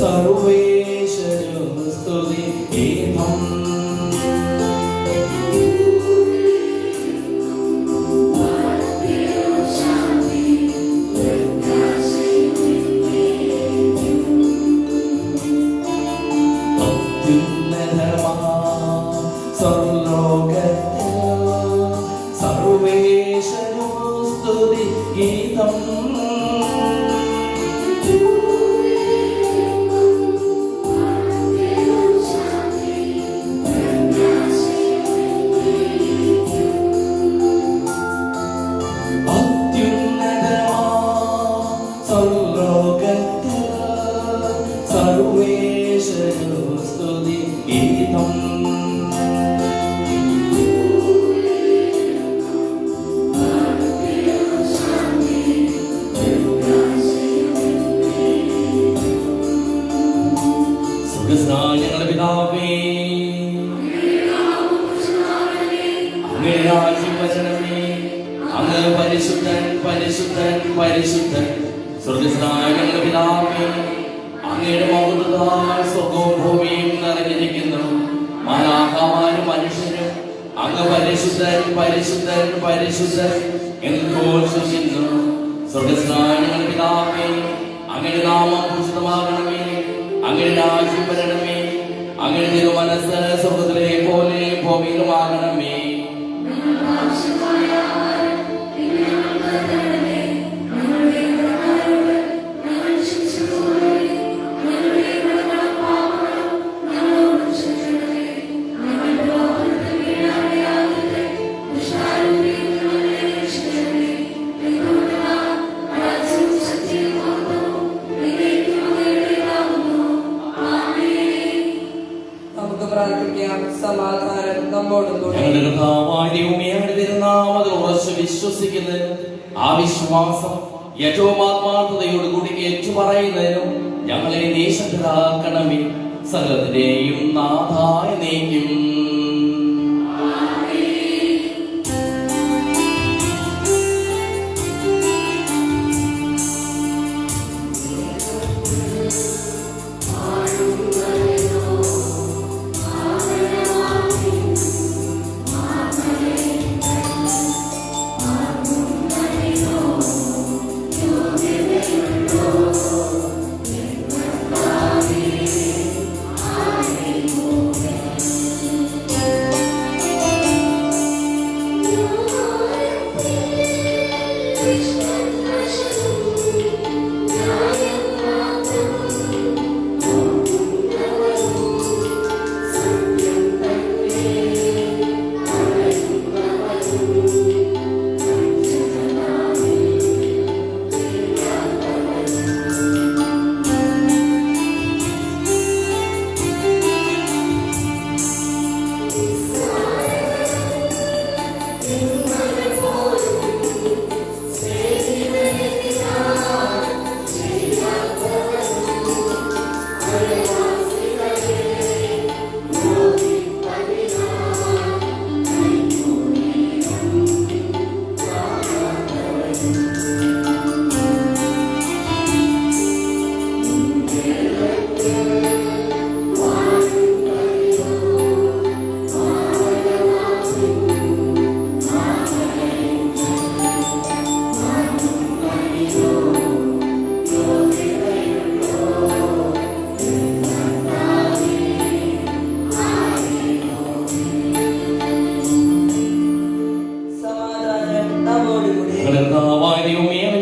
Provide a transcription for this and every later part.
സർവേശ്വരോ സ്തുതി ഗീതം. സർവേശ്വരോ സ്തുതി ഗീതം. സർവേശ്വരോ സ്തുതി ഗീതം. ഞങ്ങളുടെ പിതാവേ, അങ്ങയുടെ രാജ്യം വരണമേ. അങ്ങ് പരിശുദ്ധൻ പരിശുദ്ധൻ പരിശുദ്ധൻ. സ്വർഗ്ഗസ്ഥനായ ഞങ്ങളുടെ പിതാവേ, അങ്ങയുടെ മൗനത്താൽ സ്വർഗവും ഭൂമിയും നിറഞ്ഞിരിക്കുന്നു. മാലാഖമാരും മനുഷ്യരും അങ്ങ് പരിശുദ്ധൻ പരിശുദ്ധൻ പരിശുദ്ധൻ എന്ന് ഘോഷിക്കുന്നു. സ്വർഗ്ഗസ്ഥനായ ഞങ്ങളുടെ പിതാവേ, അങ്ങയുടെ നാമം പൂജിതമാകണമേ. അങ്ങയുടെ രാജ്യം വരണമേ. അങ്ങയുടെ തിരുമനസ്സ് സ്വർഗ്ഗത്തിലെ പോലെ ഭൂമിയിലുമാകണമേ. വിശ്വസിക്കുന്നതിനും ആ വിശ്വാസം ഏറ്റവും ആത്മാർത്ഥതയോടുകൂടി ഏറ്റുപറയുന്നതിനും ഞങ്ങളെ ദേശത്തിലാക്കണമേ. സകലത്തിന്റെയും നാഥായ നീക്കും.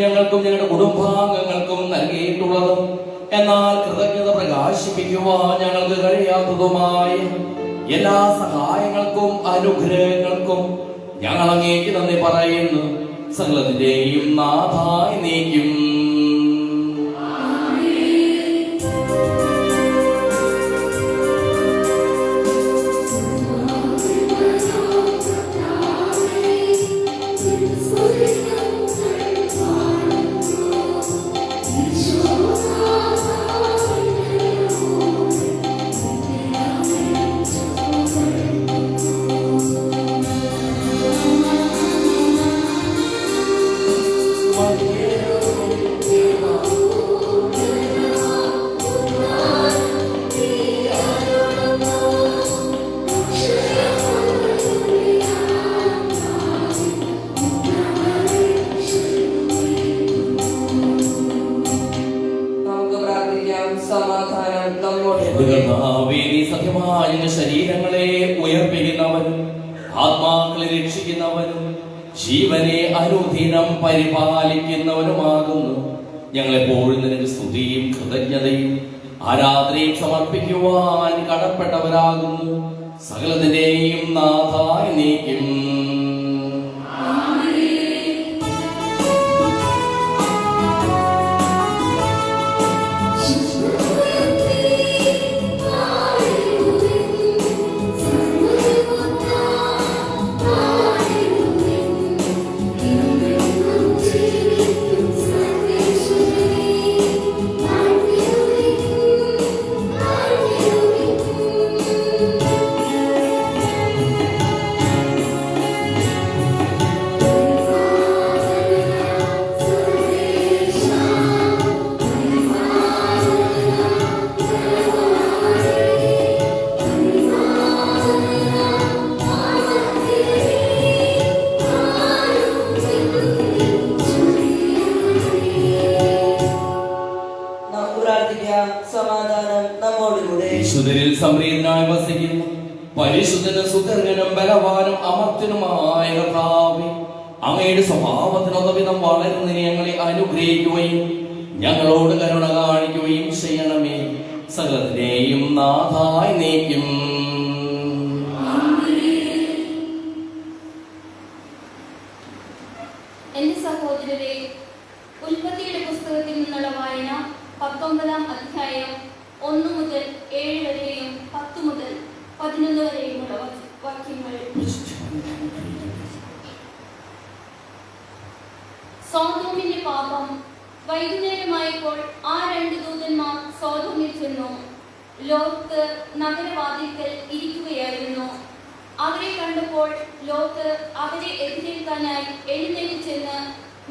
ഞങ്ങൾക്കും ഞങ്ങളുടെ കുടുംബാംഗങ്ങൾക്കും നൽകിയിട്ടുള്ളതും എന്നാൽ കൃതജ്ഞത പ്രകാശിപ്പിക്കുവാൻ ഞങ്ങൾക്ക് കഴിയാത്തതുമായ എല്ലാ സഹായങ്ങൾക്കും അനുഗ്രഹങ്ങൾക്കും ഞങ്ങൾ അങ്ങേക്ക് നന്ദി പറയുന്നു. സകലത്തിന്റെയും നാഥായി നീക്കും. സമാധാനം നമ്മോട് സത്യമായ ശരീരങ്ങളെ ഉയർപ്പിക്കുന്നവനും ആത്മാക്കളെ രക്ഷിക്കുന്നവനും ജീവനെ അനുദിനം പരിപാലിക്കുന്നവനുമാകുന്നു. ഞങ്ങളെപ്പോഴും നിനക്ക് സ്തുതിയും കൃതജ്ഞതയും ആരാധനയും സമർപ്പിക്കുവാൻ കടപ്പെട്ടവരാകുന്നു. സകലത്തിന്റെയും നാഥായി നീക്കും. സംപ്രീതനായി വസിക്കുന്നു പരിശുദ്ധനും സുദർശനും ബലവാനും അമർത്യനുമായ കർത്താവേ, അങ്ങയുടെ സ്വഭാവത്തിനൊത്തവിധം വളരുന്നതിന് ഞങ്ങളെ അനുഗ്രഹിക്കുകയും ഞങ്ങളോട് കരുണ കാണിക്കുകയും ചെയ്യണമേ. സകലത്തിനെയും നാഥായി നീക്കും. എന്റെ സഹോദരരെ, ഉൽപ്പത്തിയുടെ പുസ്തകത്തിൽ നിന്നുള്ള വായന 19-ാം അധ്യായം 1 മുതൽ 7 വരെയും 10 മുതൽ 11 വരെയുമുള്ള വാക്യങ്ങൾ. സോദോമിന്റെ പാപം. വൈകുന്നേരമായപ്പോൾ ആ 2 ദൂതന്മാർ സോദോമിൽ ചെന്നു. ലോത്ത് നഗരവാതിൽക്കൽ ഇരിക്കുകയായിരുന്നു. അവരെ കണ്ടപ്പോൾ ലോത്ത് അവരെ എതിരേൽക്കാനായി എഴുന്നേറ്റ് ചെന്ന്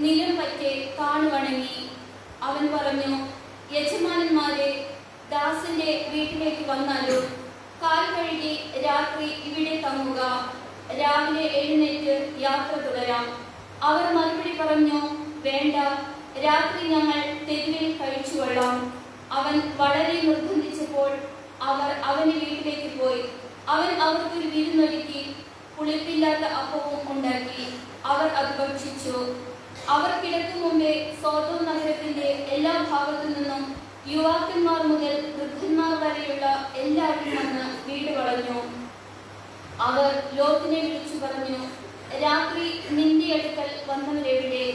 നിലം പറ്റെ കാണുവണങ്ങി. അവൻ പറഞ്ഞു, യജമാനന്മാരെ, ദാസന്റെ വീട്ടിലേക്ക് വന്നാലോ? കാൽ കഴുകി രാത്രി ഇവിടെ തങ്ങുക, രാവിലെ എഴുന്നേറ്റ് യാത്ര തുടരാം. അവർ മറുപടി പറഞ്ഞു, വേണ്ട, രാത്രി ഞങ്ങൾ തെരുവിൽ കഴിച്ചുകൊള്ളാം. അവൻ വളരെ നിർബന്ധിച്ചപ്പോൾ അവർ അവന്റെ വീട്ടിലേക്ക് പോയി. അവൻ അവർക്കൊരു വിരുന്നൊരുക്കി, പുളിപ്പില്ലാത്ത അപ്പവും ഉണ്ടാക്കി. അവർ അത് ഭക്ഷിച്ചു. അവർ കിടക്കും മുമ്പേ സോദോം നഗരത്തിന്റെ എല്ലാ ഭാഗത്തു നിന്നും യുവാക്കന്മാർ മുതൽ വൃദ്ധന്മാർ വരെയുള്ള എല്ലാവരും വന്ന് വീട് കളഞ്ഞു. അവർ ലോത്തിനെ വിളിച്ചു പറഞ്ഞു, രാത്രി നിന്റെ അടുക്കൽ വന്നവരെവിടെ?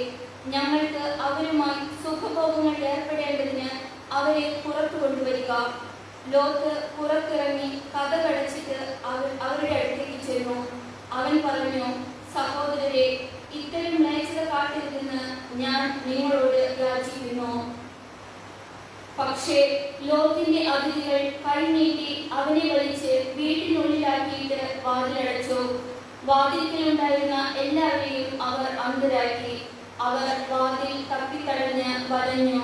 ഞങ്ങൾക്ക് അവരുമായി സുഖഭോഗങ്ങൾ ഏർപ്പെടേണ്ടതിന് അവരെ പുറത്തു കൊണ്ടുവരിക. ലോത്ത് പുറത്തിറങ്ങി കതകടച്ചിട്ട് അവരുടെ അടുത്തേക്ക് ചെന്നു. അവൻ പറഞ്ഞു, സഹോദരരെ, ഇത്തരം മ്ലേച്ഛത കാട്ടരുതെന്ന് ഞാൻ നിങ്ങളോട് യാചിക്കുന്നു. പക്ഷേ ലോത്തിന്റെ അതിഥികൾ കൈനീട്ടി അവനെ വലിച്ച് വീട്ടിനുള്ളിലാക്കിയിട്ട് വാതിലടച്ചു. വാതിൽക്കലുണ്ടായിരുന്ന എല്ലാവരെയും അവർ അന്ധരാക്കി. അവർ വാതിൽ തപ്പിത്തടഞ്ഞ് വലഞ്ഞു.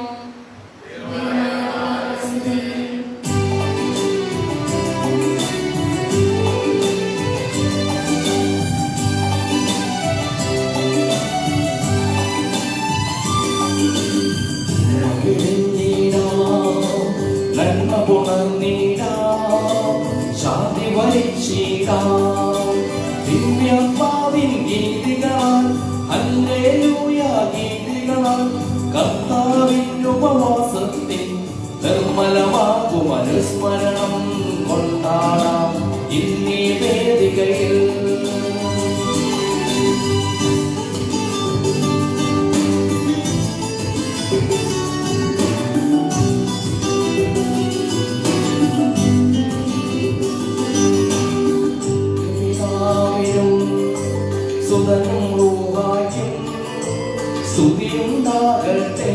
ശാന്തി വലിച്ചിടാം ദിവ്യാത്മാവിൻ ഗീതികളാൽ, ഹല്ലേലൂയ ഗീതികളാൽ കർത്താവിൻ ഉപവാസത്തിൽ നിർമ്മലമാകും അനുസ്മരണം കൊണ്ടാടാം ഇന്നീ വേദികയിൽ. സ്തുതിയുണ്ടാകട്ടെ.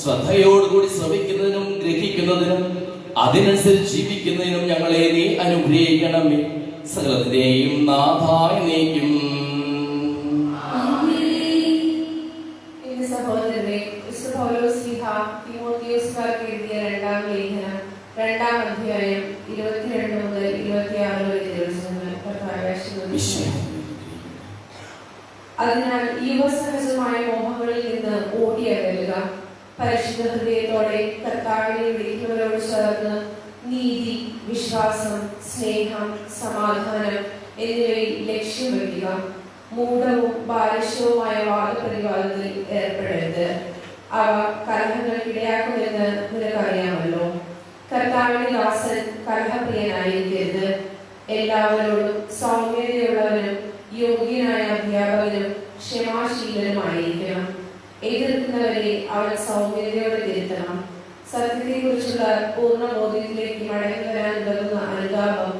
ശ്രദ്ധയോടുകൂടി ശ്രവിക്കുന്നതിനും ഗ്രഹിക്കുന്നതിനും അതിനനുസരിച്ച് ജീവിക്കുന്നതിനും ഞങ്ങളെ നീ അനുഗ്രഹിക്കണമേ. സകലത്തിന്റെയും നാഥായ നീക്കും. സഹോദരനെ തീമോഥെയോസുകാർക്ക് എഴുതിയ രണ്ടാം ലേഖനം 2-ാം അധ്യായം 22 മുതൽ 26 വരെ ദിവസങ്ങൾ അതിനാൽ യുവസഹജമായ മോഹങ്ങളിൽ നിന്ന് ഓടിയകലുക. പരിശുദ്ധ ഹൃദയത്തോടെ കർത്താവിനെ വിളിക്കുന്നവരോട് ചേർന്ന് നീതി, വിശ്വാസം, സ്നേഹം, സമാധാനം എന്നിവയിൽ ലക്ഷ്യം വയ്ക്കുക. മൂഢവും ബാലിശവുമായ വാദപ്രതിവാദത്തിൽ ഏർപ്പെടരുത്. അവ കലഹങ്ങൾക്കിടയാക്കുമെന്ന് നിനക്കറിയാമല്ലോ. കർത്താവിന്റെ ദാസൻ കലഹപ്രിയനായിരിക്കരുത്. എല്ലാവരോടും സൗമ്യതയുള്ളവനും യോഗ്യനായ അധ്യാപകനും ക്ഷമാശീലനുമായിരിക്കണം. എതിർക്കുന്നവരെ അവൻ സൗമ്യതയോടെ തിരുത്തണം. സത്യത്തെക്കുറിച്ചുള്ള പൂർണ്ണ ബോധ്യത്തിലേക്ക് മടങ്ങി വരാൻ ഉതകുന്ന അനുതാപം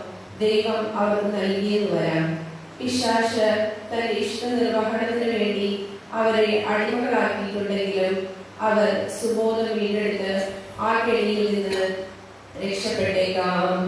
ദൈവം അവർക്ക് നൽകിയെന്ന് വരാം. പിശാച് തന്റെ ഇഷ്ടനിർവഹണത്തിന് വേണ്ടി അവരെ അടിമകളാക്കിയിട്ടുണ്ടെങ്കിലും അവർ സുബോധം വീണ്ടെടുത്ത് ആ കെണിയിൽ നിന്ന് രക്ഷപ്പെട്ടേക്കാം.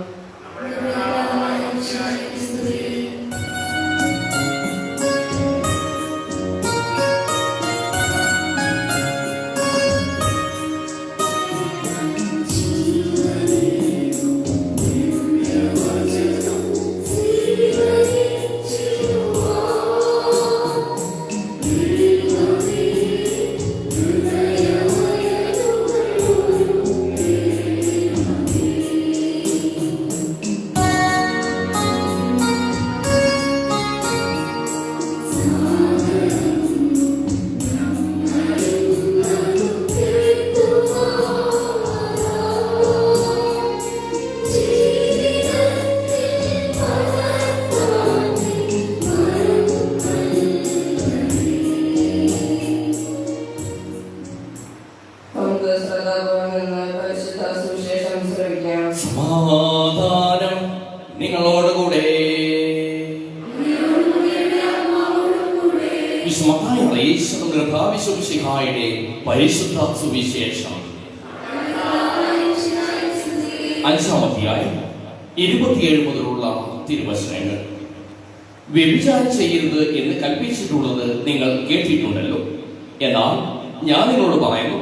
സമാധാനം നിങ്ങളോടുകൂടെ. പരിശുദ്ധ സുവിശേഷം 5-ാം അധ്യായം 27 മുതലുള്ള തിരുവചനങ്ങൾ. വ്യഭിചാരം ചെയ്യരുത് എന്ന് കൽപ്പിച്ചിട്ടുള്ളത് നിങ്ങൾ കേട്ടിട്ടുണ്ടല്ലോ. എന്നാൽ ഞാൻ നിങ്ങളോട് പറയുന്നു,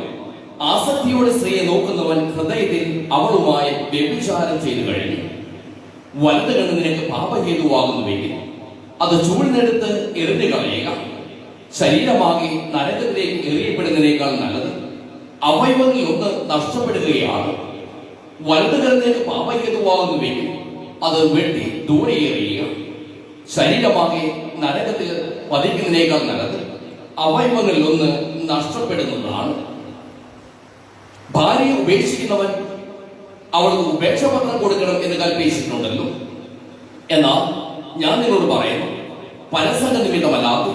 ആസക്തിയോടെ സ്ത്രീയെ നോക്കുന്നവൻ ഹൃദയത്തിൽ അവളുമായി വ്യഭിചാരം ചെയ്തു കഴിഞ്ഞു. വലത് കണ്ണ് നിനക്ക് പാപഹേതുവാകുന്നുവെങ്കിൽ അത് ചൂടിനെടുത്ത് എറിഞ്ഞു കളയുക. ശരീരമാകെ നരകത്തിലേക്ക് എറിയപ്പെടുന്നതിനേക്കാൾ നല്ലത് അവയവങ്ങളിൽ ഒന്ന് നഷ്ടപ്പെടുകയാണ്. വലത് കണ്ണ് നിനക്ക് പാപഹേതുവാകുന്നുവെങ്കിൽ അത് വെട്ടി ദൂരെ എറിയുക. ശരീരമാകെ നരകത്തിൽ പതിക്കുന്നതിനേക്കാൾ നല്ലത് അവയവങ്ങളിൽ ഒന്ന് നഷ്ടപ്പെടുന്നതാണ്. ഭാര്യയെ ഉപേക്ഷിക്കുന്നവൻ അവൾക്ക് ഉപേക്ഷാപത്രം കൊടുക്കണം എന്ന് കൽപ്പിച്ചിട്ടുണ്ടല്ലോ. എന്നാൽ ഞാൻ നിങ്ങളോട് പറയുന്നു, പരസംഗ നിമിത്തമല്ലാതെ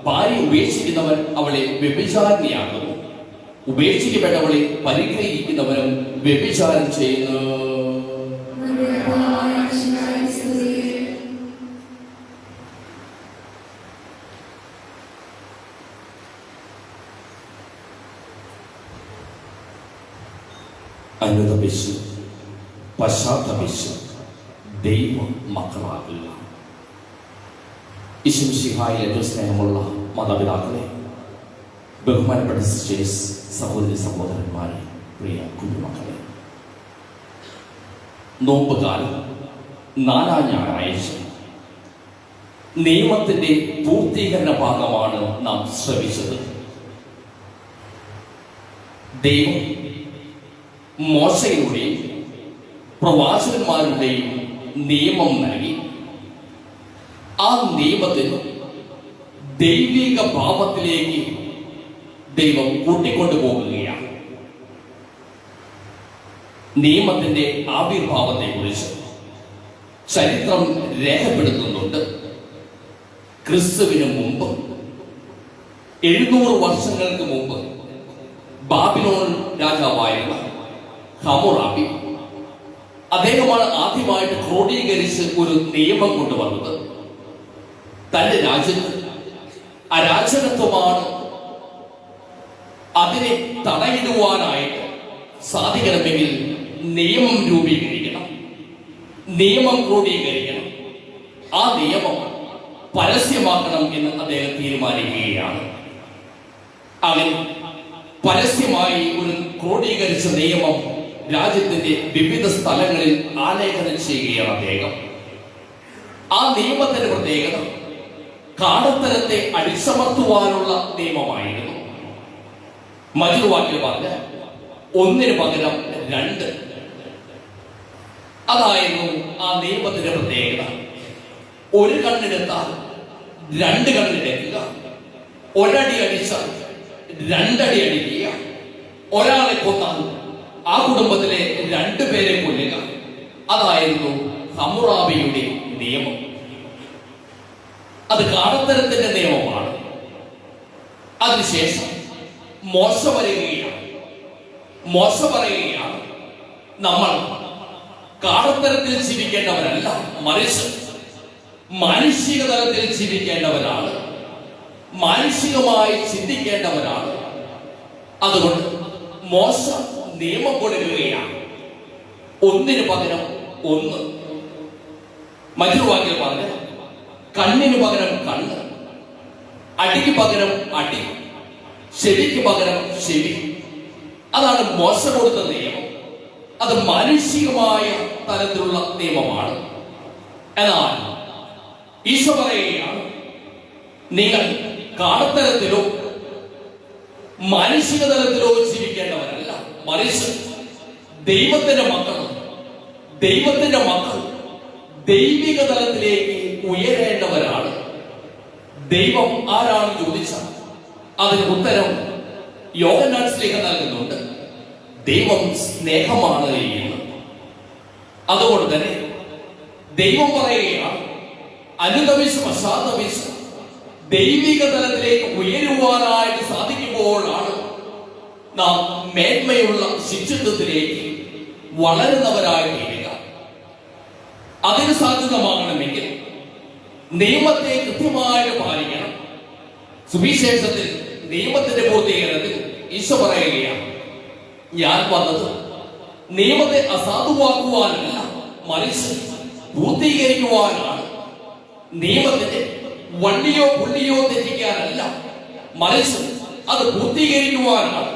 ഭാര്യ ഉപേക്ഷിക്കുന്നവൻ അവളെ വ്യഭിചാരിണിയാക്കുന്നു. ഉപേക്ഷിക്കപ്പെട്ടവളെ പരിഗ്രഹിക്കുന്നവനും വ്യഭിചാരം ചെയ്യുന്നു. അനുതപിച്ച് പശ്ചാത്തപിച്ച് ദൈവ മക്കളാകുക. ഈശോമിശിഹായിൽ ഏറ്റവും സ്നേഹമുള്ള മാതാപിതാക്കളെ, ബഹുമാനപ്പെട്ട സിസ്റ്റേഴ്സ്, സഹോദരി സഹോദരന്മാരെ, പ്രിയ കുഞ്ഞുമക്കളെ, നോമ്പ് കാലം 4-ാം ഞായറാഴ്ച നിയമത്തിന്റെ പൂർത്തീകരണ ഭാഗമാണ് നാം ശ്രവിച്ചത്. ദൈവം മോശയിലൂടെയും പ്രവാചകന്മാരുടെയും നിയമം നൽകി. ആ നിയമത്തിന് ദൈവിക ഭാവത്തിലേക്ക് ദൈവം കൂട്ടിക്കൊണ്ടു പോകുകയാണ്. നിയമത്തിന്റെ ആവിർഭാവത്തെ കുറിച്ച് ചരിത്രം രേഖപ്പെടുത്തുന്നുണ്ട്. ക്രിസ്തുവിന് മുമ്പ് 700 വർഷങ്ങൾക്ക് മുമ്പ് ബാബിലോൺ രാജാവായിരുന്ന ഹമ്മുറാബി, അദ്ദേഹമാണ് ആദ്യമായിട്ട് ക്രോഡീകരിച്ച് ഒരു നിയമം കൊണ്ടുവന്നത്. തന്റെ രാജ്യത്ത് അരാജകത്വമാണ് അതിനെ തടയിടുവാനായിട്ട് സാധിക്കണമെങ്കിൽ നിയമം രൂപീകരിക്കണം, നിയമം ക്രോഡീകരിക്കണം. ആ നിയമം പരസ്യമാക്കണം എന്ന് അദ്ദേഹം തീരുമാനിക്കുകയാണ്. അങ്ങനെ പരസ്യമായി ഒരു ക്രോഡീകരിച്ച നിയമം രാജ്യത്തിന്റെ വിവിധ സ്ഥലങ്ങളിൽ ആലേഖനം ചെയ്യുകയാണ് അദ്ദേഹം. ആ നിയമത്തിന്റെ പ്രത്യേകത കാടത്തരത്തെ അടിച്ചമർത്തുവാനുള്ള നിയമമായിരുന്നു. മറ്റൊരു വാക്കിൽ പറഞ്ഞ ഒന്നിന് പകരം രണ്ട്. അതായിരുന്നു ആ നിയമത്തിന്റെ പ്രത്യേകത. ഒരു കണ്ണെടുത്താൽ രണ്ട് കണ്ണെടുക്കുക, ഒരടി അടിച്ചാൽ രണ്ടടി അടിക്കുക, ഒരാളെ കൊന്നാൽ ആ കുടുംബത്തിലെ രണ്ടുപേരെ കൊല്ലുക. അതായിരുന്നു ഹമ്മുറാബിയുടെ നിയമം. അത് കാടത്തരത്തിന്റെ നിയമമാണ്. അതിനുശേഷം മോശ പറയുകയാണ്, മോശ പറയുകയാണ്, നമ്മൾ കാടത്തരത്തിൽ ജീവിക്കേണ്ടവരല്ല, മറിച്ച് മാനുഷിക തലത്തിൽ ജീവിക്കേണ്ടവരാണ്, മാനുഷികമായി ചിന്തിക്കേണ്ടവരാണ്. അതുകൊണ്ട് മോശ നിയമം കൊടുക്കുകയാണ്, ഒന്നിന് പകരം ഒന്ന്. മറ്റൊരു വാക്കിൽ പറഞ്ഞ കണ്ണിന് പകരം കണ്ണ്, അടിക്ക് പകരം അടി, ചെവിക്ക് പകരം ചെവി. അതാണ് മോശ കൊടുത്ത നിയമം. അത് മാനുഷികമായ തലത്തിലുള്ള നിയമമാണ്. എന്നാൽ ഈശോ പറയുകയാണ്, നിങ്ങൾ കാടത്തരത്തിലോ മാനുഷിക തലത്തിലോ ജീവിക്കേണ്ടവരല്ല, മറിച്ച് ദൈവത്തിന്റെ മക്കൾ ദൈവിക തലത്തിലേക്ക് ഉയരേണ്ടവരാണ്. ദൈവം ആരാണ് ചോദിച്ചാൽ അതിന് ഉത്തരം യോഹന്നാൻ ശ്ലീഹ നൽകുന്നുണ്ട്. ദൈവം സ്നേഹമാണ് എന്ന്. അതുകൊണ്ട് തന്നെ ദൈവം പറയുകയാണ്, അനുതപിച്ച് പശ്ചാത്തപിച്ച് ദൈവിക തലത്തിലേക്ക് ഉയരുവാനായിട്ട് സാധിക്കുമ്പോഴാണ് നാം മേന്മയുള്ള ശിഷ്യത്വത്തിലേക്ക് വളരുന്നവരായി തീരുക. അതിന് സാധ്യതമാകണമെങ്കിൽ നിയമത്തെ കൃത്യമായിട്ട് പാലിക്കണം. സുവിശേഷത്തിൽ നിയമത്തിന്റെ പൂർത്തീകരണത്തിൽ ഈശോ പറയുകയാണ്, ഞാൻ വന്നത് നിയമത്തെ അസാധുവാക്കുവാനല്ല, മറിച്ച് പൂർത്തീകരിക്കുവാനാണ്. നിയമത്തിന്റെ വള്ളിയോ പുള്ളിയോ തെറ്റിക്കാനല്ല, മറിച്ച് അത് പൂർത്തീകരിക്കുവാനാണ്.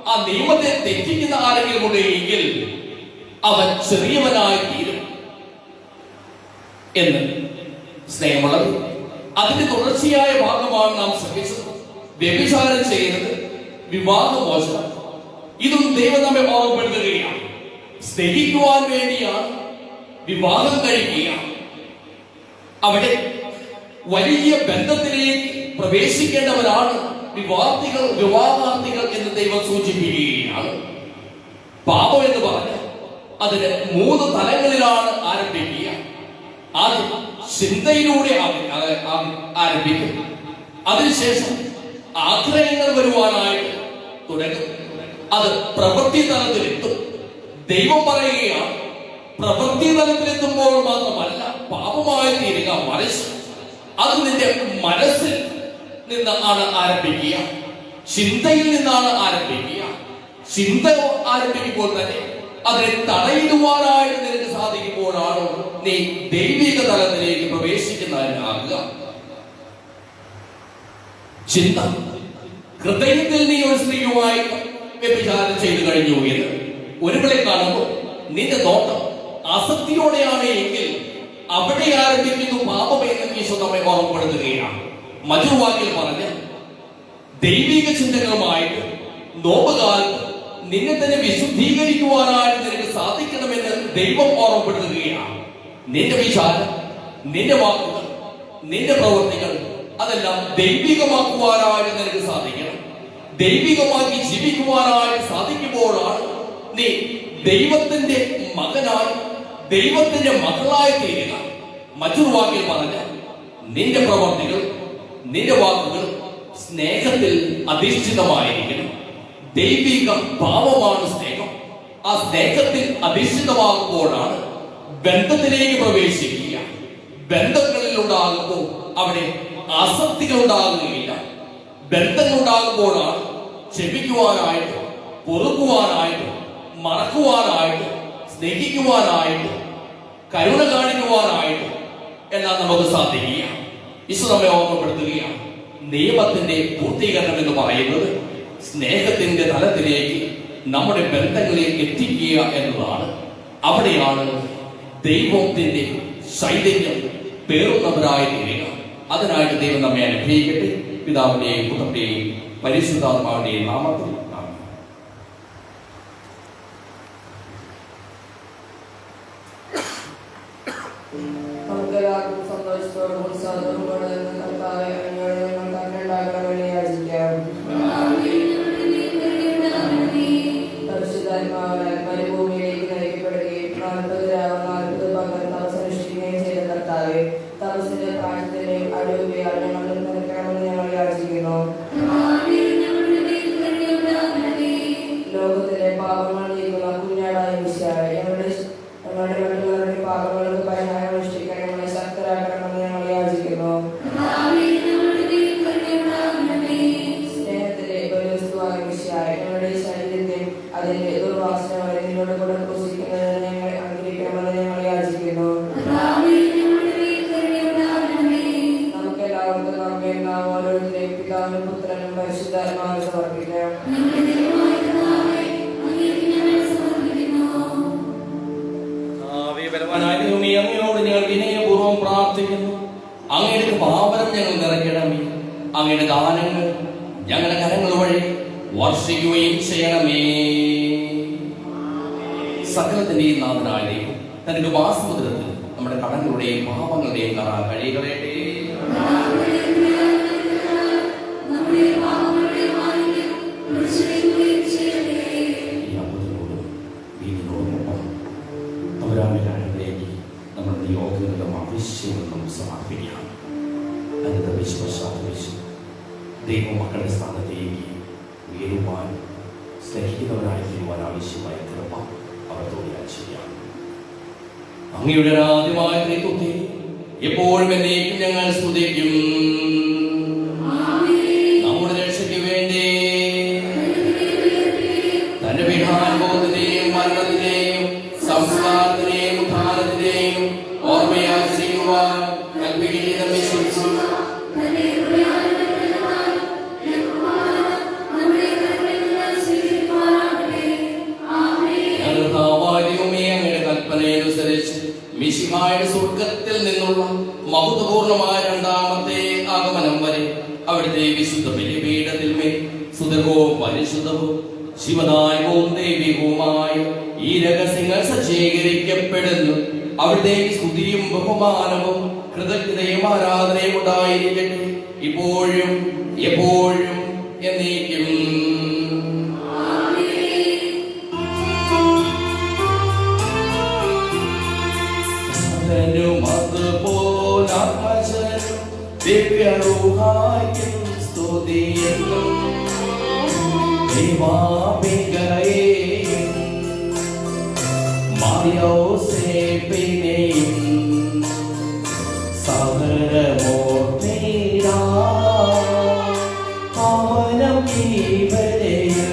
ആ നിയമത്തെ തെറ്റിക്കുന്ന ആരെങ്കിലും ഉണ്ടെങ്കിൽ അവൻ ചെറിയവനായി തീരും എന്ന്. സ്നേഹമുള്ളത്, അതിന്റെ തുടർച്ചയായ ഭാഗമാണ് നാം ശ്രമിച്ചത്. വ്യഭിചാരം ചെയ്യുന്നത്, വിവാഹമോചനം, ഇതും ദൈവം നമ്മെ ഓർമ്മപ്പെടുത്തുകയാണ്. സ്നേഹിക്കുവാൻ വേണ്ടിയാണ് വിവാഹം കഴിക്കുക. അവിടെ വലിയ ബന്ധത്തിലേക്ക് പ്രവേശിക്കേണ്ടവരാണ് വിവാഹാർത്ഥികൾ എന്ന് ദൈവം സൂചിപ്പിക്കുകയാണ്. പാപം എന്ന് പറഞ്ഞ അതിന് 3 തലങ്ങളിലാണ് ആരംഭിക്കുക. ആദ്യം ചിന്തയിലൂടെ ആരംഭിക്കും. അതിനുശേഷം ആഗ്രഹങ്ങൾ വരുവാനായിട്ട് തുടങ്ങും. അത് പ്രവൃത്തി തലത്തിലെത്തും. ദൈവം പറയുകയാണ്, പ്രവൃത്തി തലത്തിലെത്തുമ്പോൾ മാത്രമല്ല പാപമായി തീരുക, മറിച്ച് അത് നിന്റെ മനസ്സിൽ നിന്നാണ് ആരംഭിക്കുക, ചിന്തയിൽ നിന്നാണ് ആരംഭിക്കുക. ചിന്ത ആരംഭിക്കുമ്പോൾ തന്നെ അതിനെ തടയിടുവാനായിട്ട് നിനക്ക് സാധിക്കുമ്പോഴാണ് നീ ദൈവിക തലത്തിലേക്ക് പ്രവേശിക്കുന്നതിനാകുക. ചിന്ത, ഹൃദയത്തിൽ നീ ഒരു സ്ത്രീയുമായി വ്യഭിചാരം ചെയ്തു കഴിഞ്ഞു എന്ന് ഒരുവളെ കാണുമ്പോൾ നിന്റെ നോട്ടം ആസക്തിയോടെയാണ് എങ്കിൽ അവിടെ ആരംഭിക്കുന്നു പാപം എന്ന് ഈശോ നമ്മെ ഓർമ്മപ്പെടുത്തുകയാണ്. മറ്റൊരു വാക്കിൽ പറഞ്ഞ് ദൈവിക ചിന്തകളുമായിട്ട് നോമ്പുകാലത്ത് നിന്നെ തന്നെ വിശുദ്ധീകരിക്കുവാനായിട്ട് നിനക്ക് സാധിക്കണമെന്ന് ദൈവം ഓർമ്മപ്പെടുത്തുകയാണ്. നിന്റെ വിചാരം, നിന്റെ വാക്കുകൾ, നിന്റെ പ്രവൃത്തികൾ അതെല്ലാം ദൈവികമാക്കുവാനായിട്ട് നിനക്ക് സാധിക്കണം. ദൈവികമാക്കി ജീവിക്കുവാനായിട്ട് സാധിക്കുമ്പോഴാണ് നീ ദൈവത്തിന്റെ മകനായി, ദൈവത്തിന്റെ മകളായി തീരുക. മറ്റൊരു വാക്കിൽ പറഞ്ഞ നിന്റെ പ്രവൃത്തികൾ, നിന്റെ വാക്കുകൾ സ്നേഹത്തിൽ അധിഷ്ഠിതമായിരിക്കണം. ദൈവിക ഭാവമാണ് സ്നേഹം. ആ സ്നേഹത്തിൽ അധിഷ്ഠിതമാകുമ്പോഴാണ് ബന്ധത്തിലേക്ക് പ്രവേശിക്കുക. ബന്ധങ്ങളിൽ ഉണ്ടാകുമ്പോൾ അവിടെ ആസക്തികൾ ഉണ്ടാകുകയില്ല. ബന്ധങ്ങൾ ഉണ്ടാകുമ്പോഴാണ് ക്ഷമിക്കുവാനായിട്ട്, പൊറുക്കുവാനായിട്ട്, മറക്കുവാനായിട്ട്, സ്നേഹിക്കുവാനായിട്ട്, കരുണ കാണിക്കുവാനായിട്ട് എല്ലാം നമുക്ക് സാധിക്കുക. ഈശോ നമ്മെ ഓർമ്മപ്പെടുത്തുകയാണ്, നിയമത്തിന്റെ പൂർത്തീകരണം എന്ന് പറയുന്നത് സ്നേഹത്തിന്റെ തലത്തിലേക്ക് നമ്മുടെ ബന്ധങ്ങളെ എത്തിക്കുക എന്നതാണ്. അവിടെയാണ് ദൈവത്തിന്റെ ചൈതന്യം പേറുന്നവരായി തീരുക. അതിനായിട്ട് ദൈവം നമ്മെ അനുഗ്രഹിക്കട്ടെ. പിതാവിന്റെയും പുത്രന്റെയും പരിശുദ്ധാത്മാവിന്റെയും നാമത്തിൽ ആമേൻ. നമുക്കെല്ലാവർക്കും സന്തോഷത്തോടും ഉത്സാഹത്തോടും കർത്താവെ അങ്ങയോട് ഞങ്ങൾ കരുണയുണ്ടാകണമെന്ന് യാചിക്കാം. പരിശുദ്ധാത്മാവാൽ മരുഭൂമിയിലേക്ക് നയിക്കപ്പെടുകയും 40 രാവും 40 പകൽ തപസ്സനുഷ്ഠിക്കുകയും ചെയ്ത കർത്താവെ, തപസ്സിന്റെ പ്രായത്തിന്റെയും അടിവുകയാൽ ഞങ്ങളിൽ നിറയ്ക്കണമെന്ന് ഞങ്ങൾ യാചിക്കുന്നു. ലോകത്തിലെ പാപങ്ങൾ നീക്കുന്ന കുഞ്ഞാടായ മിശിഹായെ, ഞങ്ങളുടെ മറ്റുള്ളവരുടെ പാപങ്ങൾക്ക് പരിഹാരം അനുഷ്ഠിക്കാൻ ഞങ്ങളെ ശക്തരാക്കണമെന്ന് ഞങ്ങൾ യാചിക്കുന്നു. സ്നേഹത്തിലെ ബലിവസ്തുവായ മിശിഹായെ, ഞങ്ങളുടെ ശരീരത്തെ അതിന്റെ ദുർവാസന വരെ നിന്നോട് കൂടെ ക്രൂശിക്കുന്നതിന് ഞങ്ങൾ അനുഗ്രഹിക്കണമെന്ന് ഞങ്ങൾ യാചിക്കുന്നു. നമുക്കെല്ലാവർക്കും നമ്മെ നാം ഓരോരുത്തരെയും പിതാവിനും പുത്രനും പരിശുദ്ധാത്മാവിനും സമർപ്പിക്കാം. അങ്ങയോട് ഞങ്ങൾ വിനയപൂർവ്വം പ്രാർത്ഥിക്കുന്നു. അങ്ങയുടെ പാപനം ഞങ്ങൾ നിറയ്ക്കണമേ. അങ്ങയുടെ ദാനങ്ങൾ ഞങ്ങളുടെ കരങ്ങൾ വഴി വർഷിക്കുകയും ചെയ്യണമേ. സകലത്തിന്റെയും നാഥനായ ദൈവം തന്റെ കൃപാസമുദ്രത്തിൽ നമ്മുടെ കടങ്ങളുടെയും പാപങ്ങളുടെയും കറ കഴികളേട്ടെ. നമ്മുടെ നിയോഗങ്ങളും ആവശ്യങ്ങളും സമർപ്പിക്കാം. അതിന്റെ വിശ്വാസാധിച്ചു ദൈവമക്കളുടെ സ്ഥാനത്തേക്ക് ഉയരുവാൻ, സ്നേഹിക്കുന്നവരായി തീരുവാൻ ആവശ്യമായ കൃപ അവരോട് ചെയ്യാം. അങ്ങയുടെ ആദ്യമായ ത്രിത്വത്തെ എപ്പോഴും എന്നേക്കും ഞങ്ങൾ സ്തുതിക്കും. നമ്മുടെ രക്ഷയ്ക്ക് വേണ്ടി തന്റെ പീഠാനുഭവത്തിന്റെയും മരണത്തിന്റെയും സംസ്കാരത്തിന്റെയും ഉത്ഥാനത്തിന്റെയും ഓർമ്മയാൽ ചെയ്യുവാൻ കൽപ്പിക്കുന്ന വിശ്വസിച്ചു. അങ്ങയുടെ കൽപ്പനയനുസരിച്ച് മിശിഹായുടെ സ്വർഗത്തിൽ നിന്നുള്ള മഹത്വപൂർണമായ രണ്ടാമത്തെ ആഗമനം വരെ അവിടുത്തെ വിശുദ്ധ ബലിപീഠത്തിൽ മേൽ സുതകവും പരിശുദ്ധവും ശിവദായകവും ദൈവികവുമായ ഈ രഹസ്യങ്ങൾ സജ്ജീകരിക്കപ്പെടുന്നു. അവിടുത്തെ സ്തുതിയും ബഹുമാനവും കൃതജ്ഞതയും ആരാധനയും ഉണ്ടായിരിക്കട്ടെ, ഇപ്പോഴും എപ്പോഴും എന്നേക്കും. ദിവ്യരൂഹായ്ക്കും സ്തുതിയെന്നും ദൈവാംബികയെയും മാർയോസേപ്പിനെയും സഹനമൂർത്തിയിടാ പാവനം ഇവരെയും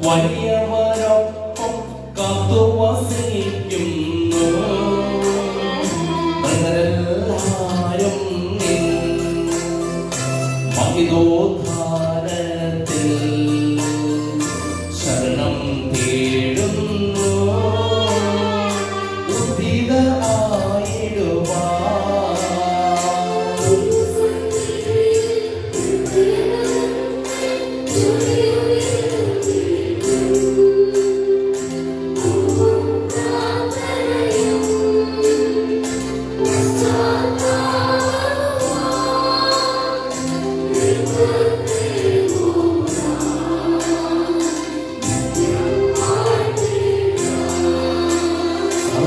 വലിയവരൊപ്പം കാത്തുവസിക്കുന്നു. എല്ലാരും മഹിതോദ്ധാരത്തിൽ ശരണം തേടുന്നു. ഉദ്ധിതരായിടുവാൻ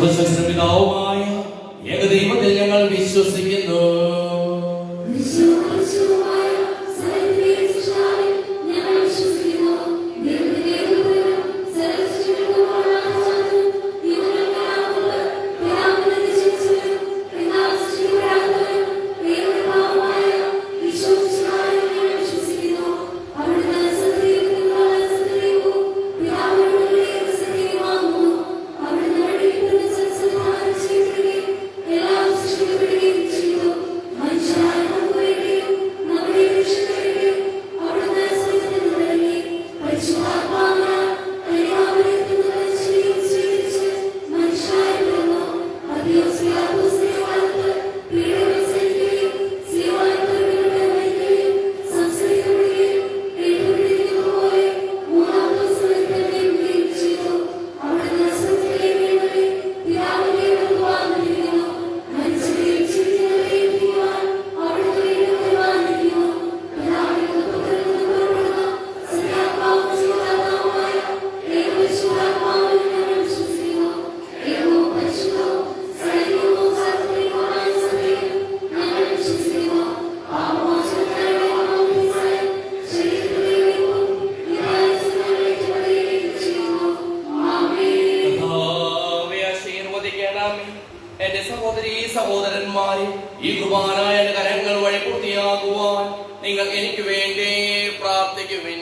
സർവശക്തനും പിതാവുമായ ഏകദൈവത്തിൽ ഞങ്ങൾ വിശ്വസിക്കുന്നു. എന്റെ സഹോദരീ സഹോദരന്മാരെ, ഈ കുർബാനായ കരങ്ങൾ വഴി പൂർത്തിയാകുവാൻ നിങ്ങൾ എനിക്ക് വേണ്ടി പ്രാർത്ഥിക്കുവിൻ.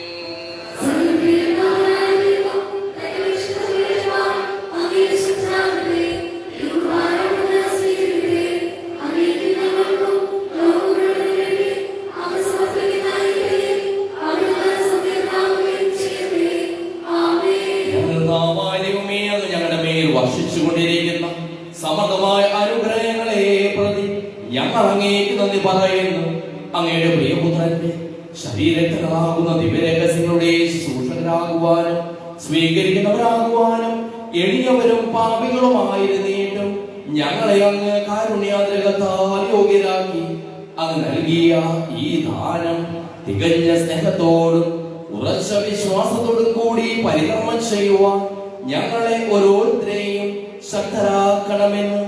ഞങ്ങളുടെ മേൽ വർഷിച്ചുകൊണ്ടിരിക്കുന്ന സമൃദ്ധമായ അനുഗ്രഹങ്ങളെ പ്രതി ഞങ്ങൾ അങ്ങേക്ക് നന്ദി പറയുന്നു. അങ്ങയുടെ പ്രിയപുത്രന്റെ ശരീരത്തിലാകുന്ന ദിവ്യരഹസ്യങ്ങളുടെ ശുശ്രൂഷകരാകുവാനും സ്വീകരിക്കുന്നവരാകുവാനും എളിയവരും പാപികളുമായിരുന്നിട്ടും ഞങ്ങളെ അങ്ങ് കാരുണ്യാദ്രകത്താൽ യോഗ്യരാക്കി അങ്ങ് നൽകിയ ഈ ദാനം തികഞ്ഞ സ്നേഹത്തോടും ഉറച്ച വിശ്വാസത്തോടും കൂടി പരികർമ്മം ചെയ്യുവാൻ ഞങ്ങളെ ഓരോരുത്തരെയും ശക്തരാക്കണമെന്ന്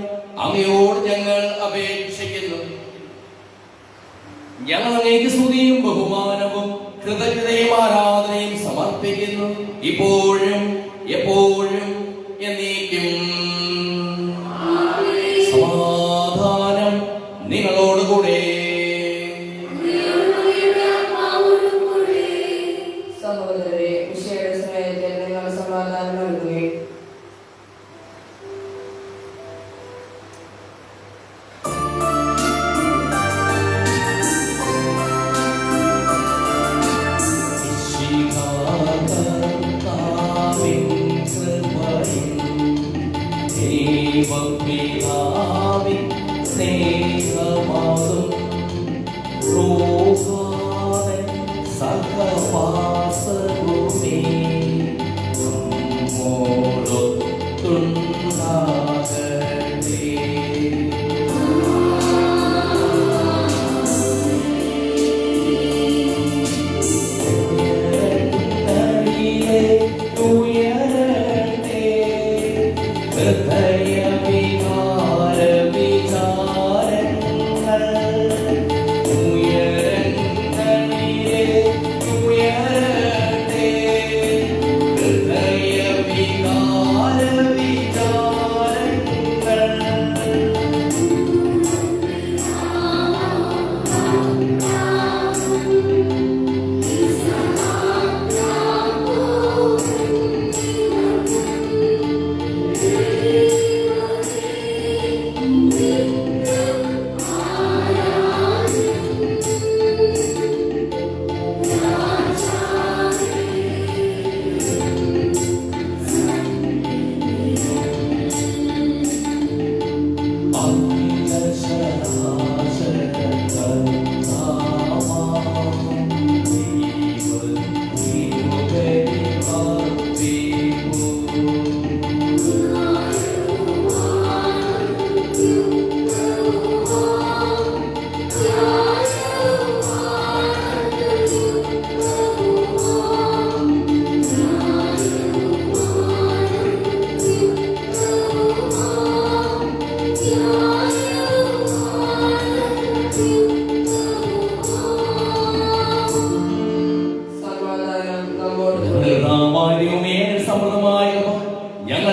അങ്ങയോട് ഞങ്ങൾ അപേക്ഷിക്കുന്നു. ഞങ്ങൾ അങ്ങേക്ക് സ്തുതിയും ബഹുമാനവും കൃതജ്ഞതയും ആരാധനയും സമർപ്പിക്കുന്നു, ഇപ്പോഴും എപ്പോഴും എന്നേക്കും. സമാധാനം നിങ്ങളോടുകൂടെ. സഹോദരരെ, വിശേഷ സ്നേഹത്തിൽ നിങ്ങൾ സമാധാനം നൽകുകയും Amen.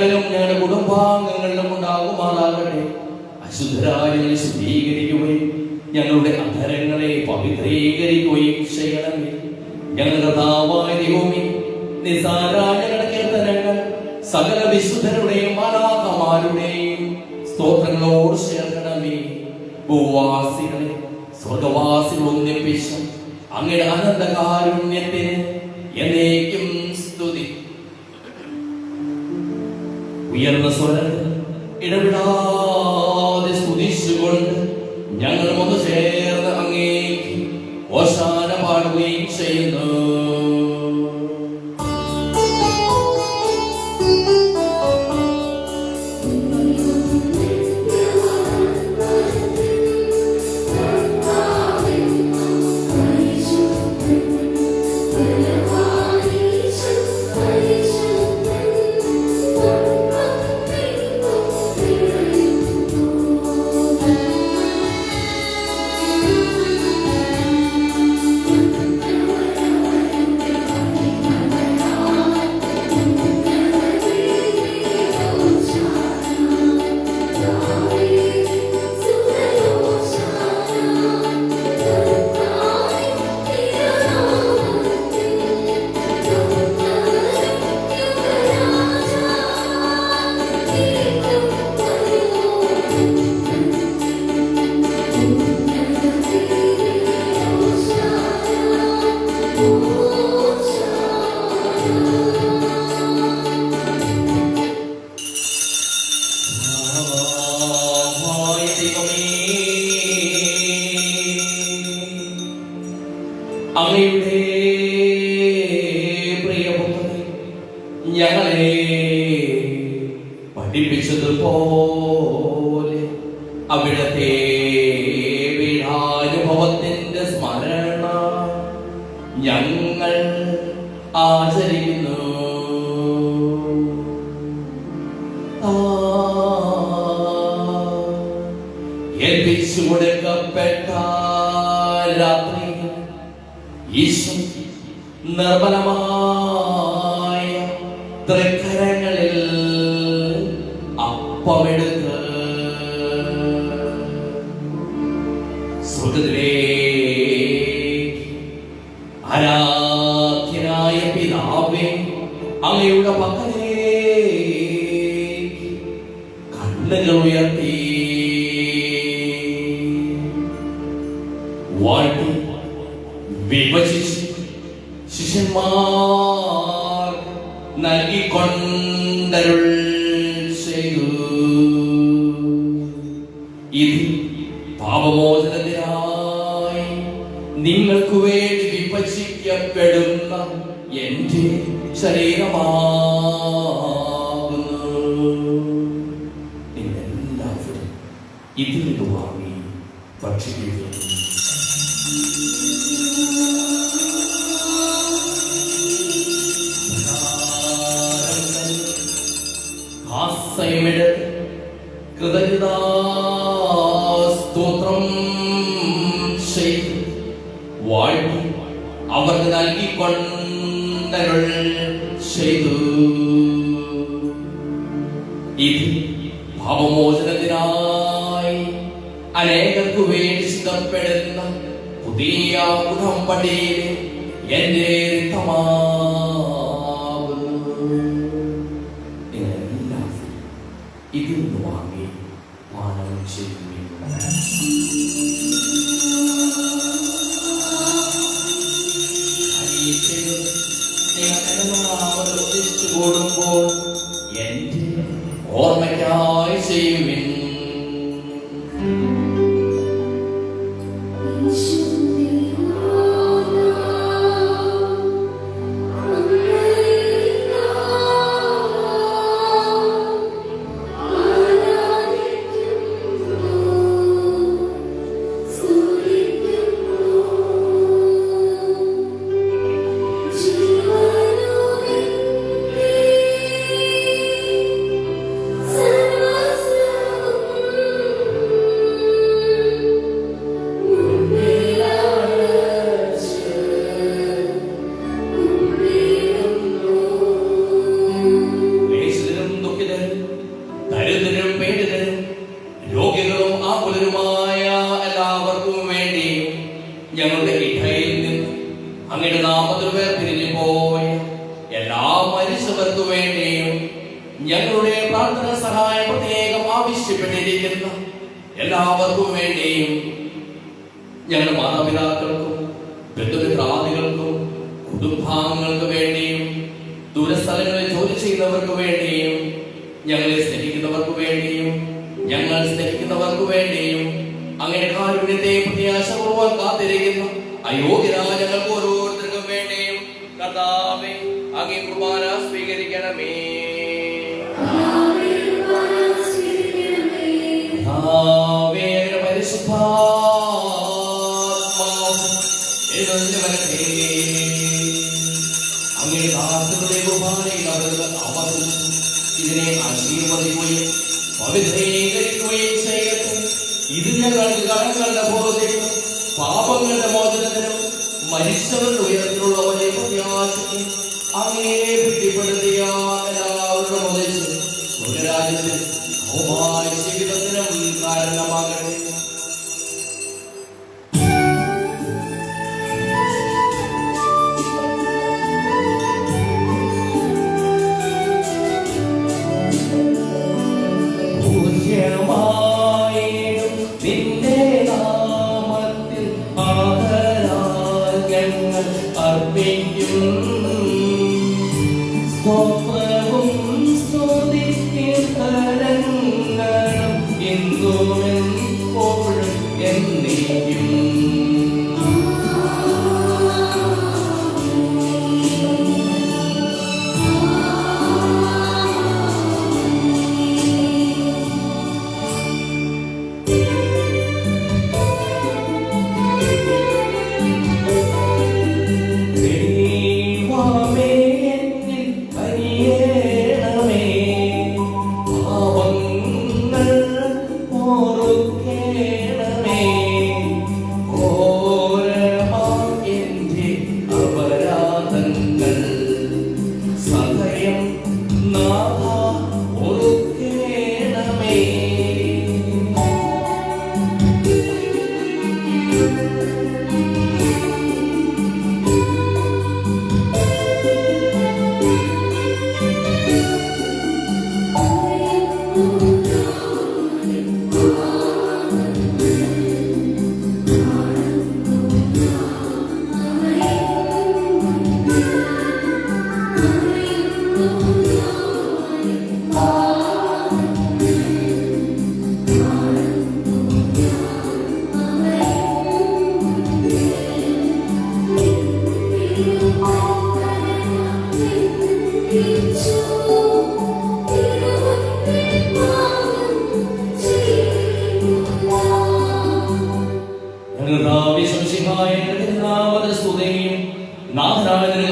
ഞങ്ങളിലും ഞങ്ങളുടെ കുടുംബാംഗങ്ങളിലും ഉണ്ടാകുമാറാകട്ടെ. അശുദ്ധരായ ഞങ്ങളെ ശുദ്ധീകരിക്കുകയും ഞങ്ങളുടെ അധരങ്ങളെ പവിത്രീകരിക്കുകയും ചെയ്യണമേ. ഞങ്ങളുടെ കർത്താവായ ദൈവമേ, നിസ്സാരമായ ഞങ്ങളുടെ കീർത്തനങ്ങൾ സകല വിശുദ്ധരുടെയും മാലാഖമാരുടെയും സ്തോത്രങ്ങളോട് ചേർക്കണമേ. ഭൂവാസികളെ സ്വർഗവാസികൾ ഒന്നിപ്പിച്ച് അങ്ങയുടെ അനന്തകാരുണ്യത്തിന് എന്നേക്കും സ്തുതി. ഉയർന്ന സ്വരത്തിൽ ഇടപെടാതെ സ്തുതിച്ചുകൊണ്ട് ഞങ്ങൾ ഒന്ന് ചേർന്ന് അങ്ങേക്ക് ഓശാന പാടുകയും ചെയ്യുന്നു. അങ്ങയുടെ പ്രിയപുത്രനെ ഞങ്ങളെ പഠിപ്പിച്ചതുപോലെ അവിടത്തെ പീഡാനുഭവത്തിന്റെ സ്മരണ ഞങ്ങൾ ആചരിക്കുന്നു. ഏൽപ്പിച്ചു കൊടുക്കപ്പെട്ട രാത്രി ഈശോ നിർമ്മലമായ തൃക്കരങ്ങളിൽ അപ്പമെടുത്ത് സ്വർഗ്ഗത്തിലേക്ക് ആരാധ്യനായ പിതാവേ, അങ്ങയുടെ പക്കലേക്ക് കണ്ണുകൾ ഉയർത്തി വാഴ്ത്തി വിഭജിച്ച് ശിഷ്യന്മാർ നൽകിക്കൊണ്ടരുൾ ചെയ്തു. ഇത് പാപമോചനത്തിനായി നിങ്ങൾക്ക് വേണ്ടി വിഭജിക്കപ്പെടുന്ന എന്റെ ശരീരമാകുന്നു. നിങ്ങളെല്ലാവരും ഇതിൽ നിന്ന് വാങ്ങി ഭക്ഷിക്കുക. കൃതജ്ഞതാസ്തോത്രം ചെയ്ത് വാഴ്ത്തി അവർക്ക് നൽകിക്കൊണ്ടരുൾ ചെയ്തു. ഇത് പാപമോചനത്തിനായി അനേകർക്കു വേണ്ടി സിദ്ധപ്പെടുന്ന പുതിയ ഉടമ്പടിയിലെ എന്റെ രക്തമാകുന്നു. നിങ്ങളെല്ലാവരും ഇതിൽ നിന്ന് വാങ്ങി പാനം ചെയ്യുക. കൂടുമ്പോൾ എന്റെ ഓർമ്മയ്ക്കായി ചെയ്യുവിൻ. സർവസ്വ പ്രാർത്ഥന സഹായം പ്രത്യേകം ആവശ്യപ്പെട്ടിരിക്കുന്ന എല്ലാവർക്കും വേണ്ടിയും ഞങ്ങളുടെ മാതാപിതാക്കൾക്കും ബന്ധുമിത്രാദികൾക്കും കുടുംബാംഗങ്ങൾക്ക് വേണ്ടിയും ദൂരസ്ഥലങ്ങളിൽ ജോലി ചെയ്യുന്നവർക്ക് വേണ്ടിയും ഞങ്ങളെ സ്നേഹിക്കുന്നവർക്ക് വേണ്ടിയും ഞങ്ങൾ സ്നേഹിക്കുന്നവർക്ക് വേണ്ടിയും അങ്ങനെ കാരുണ്യത്തെ പ്രത്യാശപൂർവ്വം കാത്തിരിക്കുന്ന അയോഗ്യരായ ഞങ്ങൾക്ക് ഓരോരുത്തർക്കും വേണ്ടിയും കർത്താവേ അങ്ങേ കുർബാന സ്വീകരിക്കണമേ. കർത്താവേ, അങ്ങയുടെ പരിശുദ്ധാത്മാവ് എഴുന്നള്ളി വരട്ടെ. അങ്ങയുടെ ദാസരുടെ കുർബാനയിൽ അവർക്ക് അമർന്നു ഇതിനെ ആശീർവദിക്കുകയും പവിത്രീകരിക്കുകയും ചെയ്യട്ടെ. ഇത് ഞങ്ങൾക്ക് കടങ്ങളുടെ ബോധത്തിനും പാപങ്ങളുടെ മോചനത്തിനും മരിച്ചവരുടെ ഉയരത്തിലുള്ളവരെ പ്രത്യാശിക്കും അങ്ങേ പ്രീതിപ്പെടുത്തിയ എല്ലാവരുടെ മുതൽ സ്വർഗരാജ്യത്തിൽ ജീവിതത്തിനും കാരണമാകട്ടെ.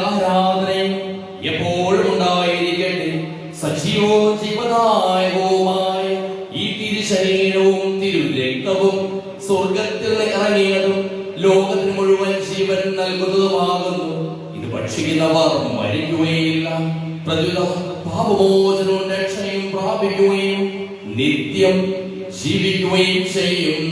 ആരാധനയും എപ്പോഴും ഉണ്ടായിരിക്കട്ടെ. സജീവവും ജീവദായകവുമായ ഈ തിരുശരീരവും തിരുരക്തവും സ്വർഗത്തിൽ ഇറങ്ങിയതും ലോകത്തിന് മുഴുവൻ ജീവൻ നൽകുന്നതുമാകുന്നു. ഇത് ഭക്ഷിക്കുന്നവർ മരിക്കുകയില്ല, പ്രത്യുത പാപമോചനവും രക്ഷയും പ്രാപിക്കുകയും നിത്യം ജീവിക്കുകയും ചെയ്യും.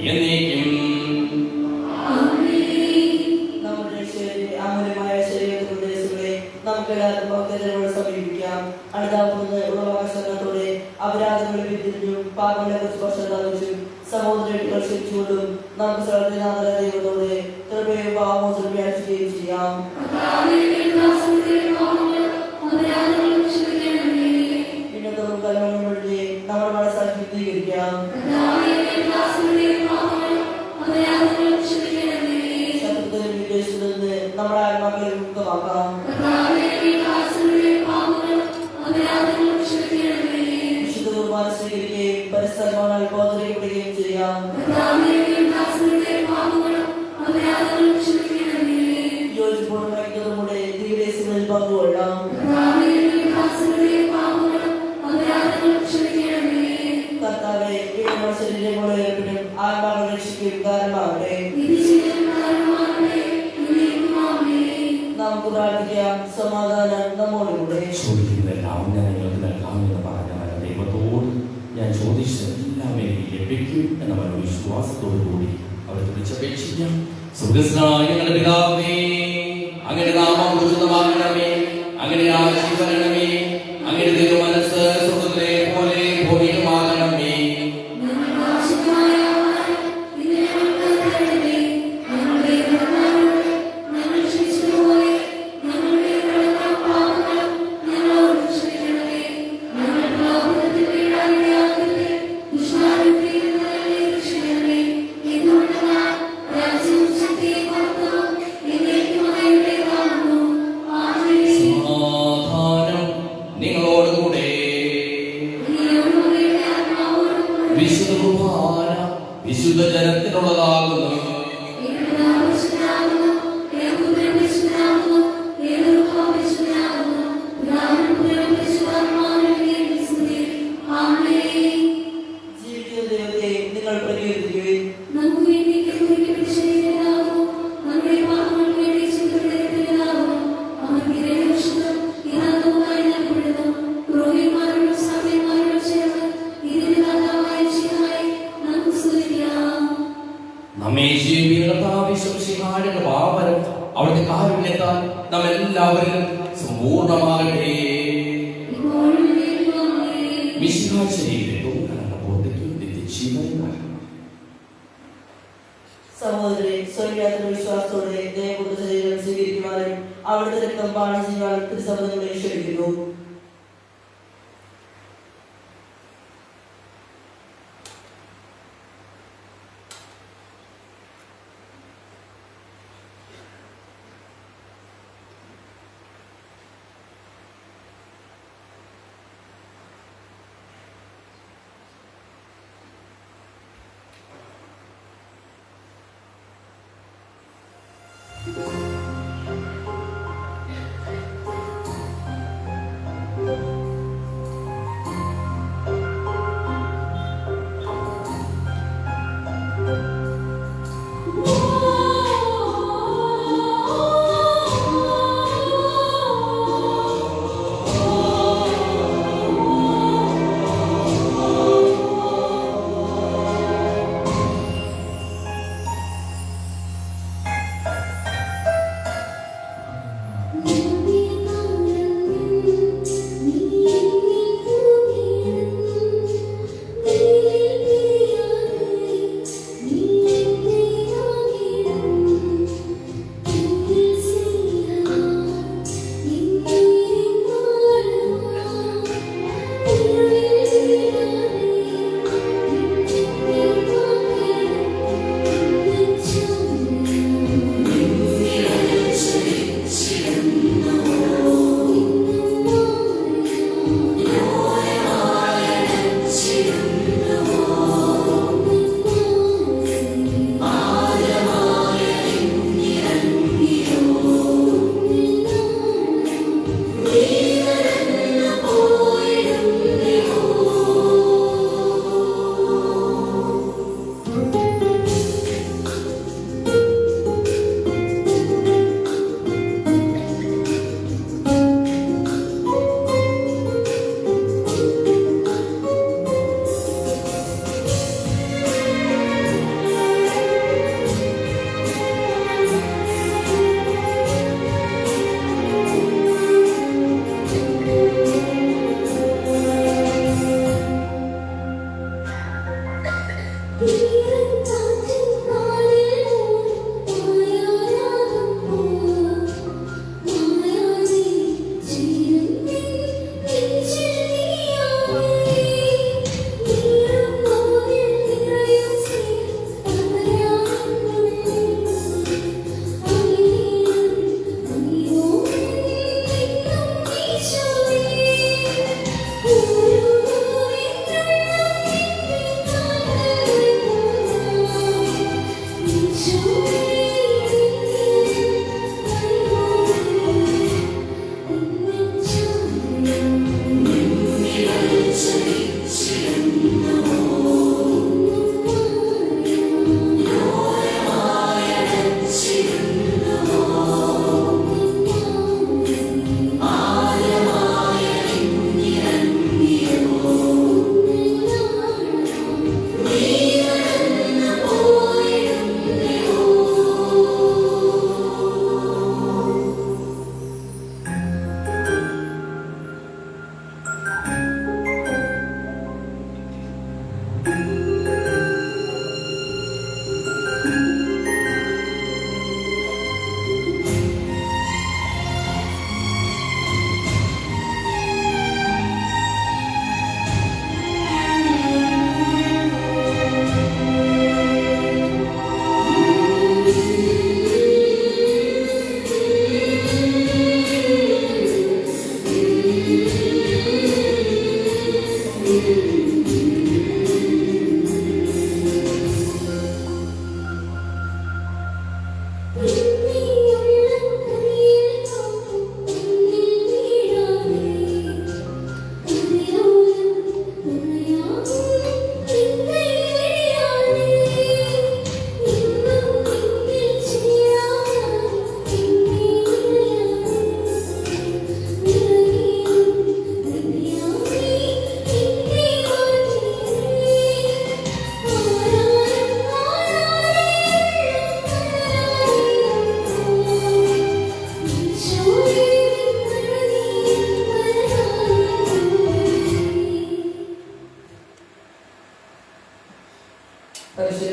എന്നേക്കും. നമ്മുടെ അമൂല്യമായ ശരീരത്തിലൂടെ നമുക്ക് എല്ലാവർക്കും ഭക്തജനോട് സമീപിക്കാം. അടുത്താവുന്ന ഉളവാസനത്തോടെ അപരാധങ്ങളെ പിന്തിരിഞ്ഞും പാപങ്ങളെ കുറിച്ച് പശ്ചാത്തപിച്ചും സഹോദരങ്ങൾ ക്ഷമിച്ചുകൊണ്ടും നമുക്ക് സർവ്വനാഥ ദൈവത്തോടെ കൃപയും പാവമോചനം യാചിക്കുകയും ചെയ്യാം. ഇന്നത്തെ കലവണം വഴി നമ്മുടെ മനസ്സാൽ ശുദ്ധീകരിക്കാം. ശത്രുത്വം വിദേശത്തുനിന്ന് നമ്മുടെ ആത്മാക്കളെ മുക്തമാക്കാം. വിശുദ്ധ കുർബാന സ്വീകരിക്കുകയും പരിസ്ഥലങ്ങൾ ബോധരിക്കപ്പെടുകയും ചെയ്യാം. യോജിപ്പോടും ഐക്യതോടെ ദിവ്യദേശങ്ങളിൽ പങ്കുകൊള്ളാം. കർത്താവെ, ശരീരങ്ങളെ ആത്മാക്കളെ രക്ഷിക്കുകയും കാരണമാകട്ടെ. നമുക്ക് പ്രാർത്ഥിക്കാം. സമാധാനം നമ്മോടുകൂടെ. ചോദിക്കുന്നതെല്ലാം ഞാൻ നിങ്ങൾക്ക് നൽകാമെന്ന് പറഞ്ഞ ദൈവത്തോട് ഞാൻ ചോദിച്ചതെല്ലാം എനിക്ക് ലഭിക്കും എന്ന വിശ്വാസത്തോടുകൂടി അവർ വിളിച്ചപേക്ഷിക്കാം. സ്വർഗ്ഗസ്ഥനായ ഞങ്ങളുടെ പിതാവേ, അങ്ങയുടെ നാമം പൂജിതമാകണമേ, അങ്ങയുടെ രാജ്യം വരണമേ, അങ്ങയുടെ തിരുമനസ്സ് സ്വർഗ്ഗത്തിലെ പോലെ ഭൂമിയിലുമാകണമേ. വിശുദ്ധ ജനത്തിനുള്ളതാകുന്നു. ജീവിക്കുന്ന ദൈവത്തെ നിങ്ങൾ പ്രകീർത്തിക്കുകയും നമ്മെ ജീവിക്കുന്ന പാപരം അവിടുത്തെ കാരുണ്യത്താൽ നാം എല്ലാവരിലും സമ്പൂർണ്ണമാകട്ടെ. സഹോദരൻ സ്വയം വിശ്വാസത്തോടെ ദൈവത്തിന്റെ ശരീരം സ്വീകരിക്കുവാനും അവിടുത്തെ രക്തം പാനം ചെയ്യുവാനും തിരുസഭകളെ ക്ഷണിക്കുന്നു. നീ